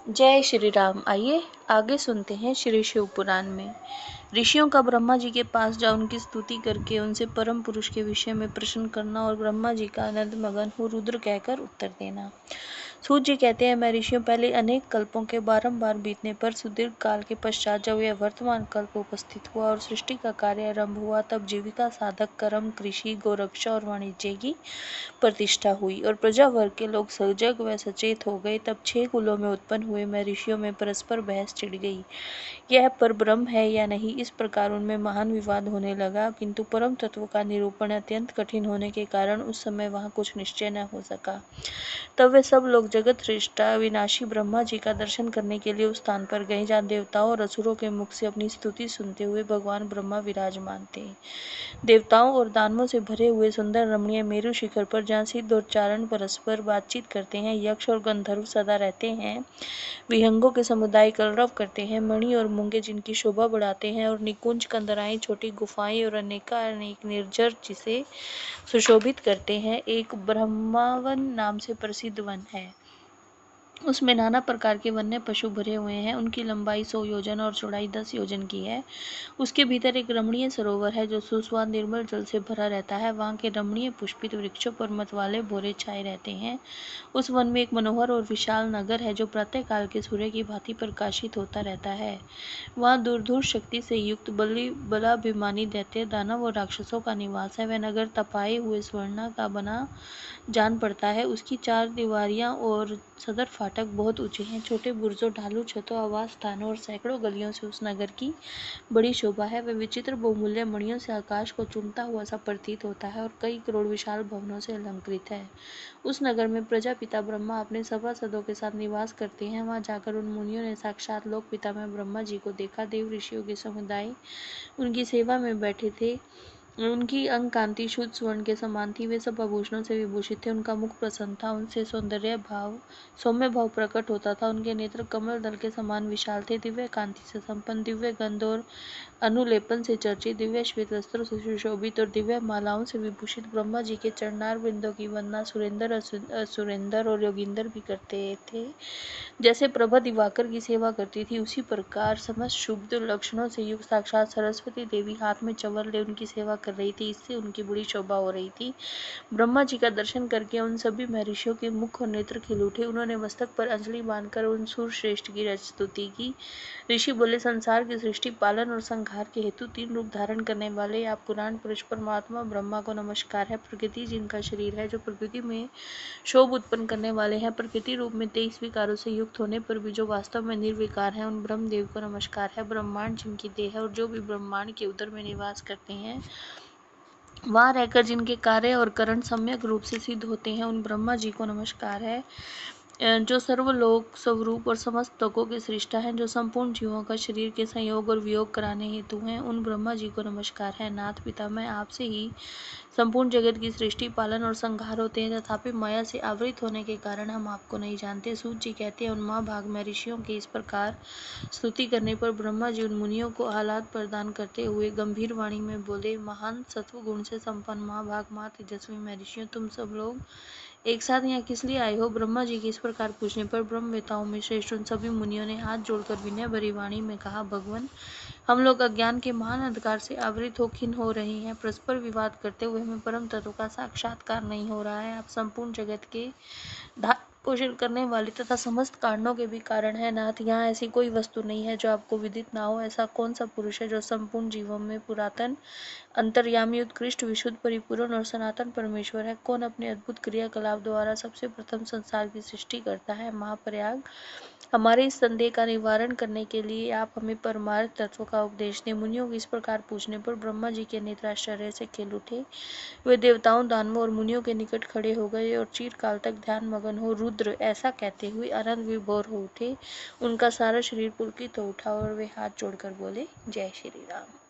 जय श्री राम। आइए आगे सुनते हैं श्री शिव पुराण में। ऋषियों का ब्रह्मा जी के पास जा उनकी स्तुति करके उनसे परम पुरुष के विषय में प्रश्न करना और ब्रह्मा जी का आनंद मगन हो रुद्र कहकर उत्तर देना। सूत जी कहते हैं, मैं ऋषियों पहले अनेक कल्पों के बारंबार बीतने पर सुदीर्घ काल के पश्चात जब यह वर्तमान कल्प उपस्थित हुआ और सृष्टि का कार्य आरंभ हुआ, तब जीविका साधक कर्म, कृषि, गोरक्षा और वाणिज्य की प्रतिष्ठा हुई और प्रजा वर्ग के लोग सजग व सचेत हो गए। तब 6 कुलों में उत्पन्न हुए मैं ऋषियों में परस्पर बहस छिड़ गई। यह पर ब्रह्म है या नहीं, इस प्रकार उनमें महान विवाद होने लगा, किंतु परम तत्व का निरूपण अत्यंत कठिन होने के कारण उस समय वहां कुछ निश्चय न हो सका। तब वे सब लोग जगत सृष्टा विनाशी ब्रह्मा जी का दर्शन करने के लिए उस स्थान पर गए जहाँ देवताओं और असुरों के मुख से अपनी स्तुति सुनते हुए भगवान ब्रह्मा विराजमान थे। देवताओं और दानवों से भरे हुए सुंदर रमणीय मेरु शिखर पर जहाँ सिद्ध और चारण परस्पर बातचीत करते हैं, यक्ष और गंधर्व सदा रहते हैं, विहंगों के समुदाय कलरव करते हैं, मणि और मूंगे जिनकी शोभा बढ़ाते हैं, और निकुंज, कंदराएं, छोटी गुफाएं और अनेक निर्जर जिसे सुशोभित करते हैं, एक ब्रह्मावन नाम से प्रसिद्ध वन है। उसमें नाना प्रकार के वन्य पशु भरे हुए हैं। उनकी लंबाई 100 योजन और चौड़ाई 10 योजन की है। उसके भीतर एक रमणीय सरोवर है जो सुस्वाद निर्मल जल से भरा रहता है। वहाँ के रमणीय पुष्पित वृक्षों पर मतवाले भोरे छाए रहते हैं। उस वन में एक मनोहर और विशाल नगर है जो प्रातः काल के सूर्य की भांति प्रकाशित होता रहता है। वहाँ दूर दूर शक्ति से युक्त बलाभिमानी दैत्य, दानव और राक्षसों का निवास है। वह नगर तपाए हुए स्वर्ण का बना जान पड़ता है। उसकी 4 दीवारियां और सदर फाटक बहुत ऊंचे हैं। छोटे बुर्जों, ढालू छतों, आवास स्थानों और सैकड़ों गलियों से उस नगर की बड़ी शोभा है। वह विचित्र बहुमूल्य मणियों से आकाश को चूमता हुआ सा प्रतीत होता है और कई करोड़ विशाल भवनों से अलंकृत है। उस नगर में प्रजापिता ब्रह्मा अपने सभासदों के साथ निवास करते हैं। वहां जाकर उन मुनियों ने साक्षात लोक पिता में ब्रह्मा जी को देखा। देव ऋषियों के समुदाय उनकी सेवा में बैठे थे। उनकी अंग कांति शुद्ध स्वर्ण के समान थी। वे सब आभूषणों से विभूषित थे। उनका मुख प्रसन्न था, उनसे सौम्य भाव प्रकट होता था। उनके नेत्र कमल दल के समान विशाल थे। दिव्य कांति से संपन्न, दिव्य गंध और अनुलेपन से चर्चित, दिव्य श्वेत वस्त्रों से सुशोभित और दिव्य मालाओं से विभूषित ब्रह्मा जी के चरणार बिंदों की वंदना सुरेंद्र, असुरेंद्र और योगिंदर भी करते थे। जैसे प्रभा दिवाकर की सेवा करती थी, उसी प्रकार समस्त शुभ लक्षणों से युक्त साक्षात सरस्वती देवी हाथ में चंवर ले उनकी सेवा कर रही थी। इससे उनकी बड़ी शोभा हो रही थी। ब्रह्मा जी का दर्शन करके उन सभी महर्षियों के मुख और नेत्र खिल उठे। उन्होंने मस्तक पर अंजलि बांधकर उन सूर श्रेष्ठ की स्तुति की। ऋषि बोले, संसार की सृष्टि, पालन और संहार के हेतु 3 रूप धारण करने वाले आप पुराण पुरुष परमात्मा ब्रह्मा को नमस्कार है। प्रकृति जिनका शरीर है, जो प्रकृति में शोभ उत्पन्न करने वाले हैं, प्रकृति रूप में 23 विकारों से युक्त होने पर भी जो वास्तव में निर्विकार है, उन ब्रह्म देव को नमस्कार है। ब्रह्मांड जिनकी देह है और जो भी ब्रह्मांड के उदर में निवास करते हैं, वहां रहकर जिनके कार्य और करण सम्यक रूप से सिद्ध होते हैं, उन ब्रह्मा जी को नमस्कार है। जो सर्वलोक स्वरूप और समस्त लोकों के सृष्टा हैं, जो संपूर्ण जीवों का शरीर के संयोग और वियोग कराने हेतु हैं, उन ब्रह्मा जी को नमस्कार है। नाथ पिता, मैं आपसे ही संपूर्ण जगत की सृष्टि, पालन और संहार होते हैं, तथापि माया से आवृत होने के कारण हम आपको नहीं जानते। सूत जी कहते हैं, उन महाभाग में ऋषियों के इस प्रकार स्तुति करने पर ब्रह्मा जी उन मुनियों को आह्लाद प्रदान करते हुए गंभीर वाणी में बोले, महान सत्व गुण से संपन्न महाभाग मां तेजस्वी महर्षियों, तुम सब लोग एक साथ यहाँ किस लिए आए हो? ब्रह्मा जी के इस प्रकार पूछने पर ब्रह्मवेताओं में श्रेष्ठ उन सभी मुनियों ने हाथ जोड़कर विनय भरी वाणी में कहा, भगवान, हम लोग अज्ञान के महान अंधकार से आवृत हो खिन्न हो रहे हैं। परस्पर विवाद करते हुए हमें परम तत्व का साक्षात्कार नहीं हो रहा है। आप संपूर्ण जगत के पोषण करने वाले तथा समस्त कारणों के भी कारण है। नाथ, यहाँ ऐसी कोई वस्तु नहीं है जो आपको विदित ना हो। ऐसा कौन सा पुरुष है जो संपूर्ण जीवों में पुरातन, अंतर्यामी, उत्कृष्ट, विशुद्ध, परिपूर्ण और सनातन परमेश्वर है? कौन अपने अद्भुत क्रियाकलाप द्वारा सबसे प्रथम संसार की सृष्टि करता है? महाप्रयाग, हमारे इस संदेह का निवारण करने के लिए आप हमें परमार्थ तत्व का उपदेश दें। मुनियों के इस प्रकार पूछने पर ब्रह्मा जी के नेत्र आश्चर्य से खिल उठे। वे देवताओं, दानवों और मुनियों के निकट खड़े हो गए और चिरकाल तक ध्यान मगन हो रुद्र ऐसा कहते हुए आनंद विभोर हो उठे। उनका सारा शरीर पुलकित हो उठा और वे हाथ जोड़कर बोले, जय श्री राम।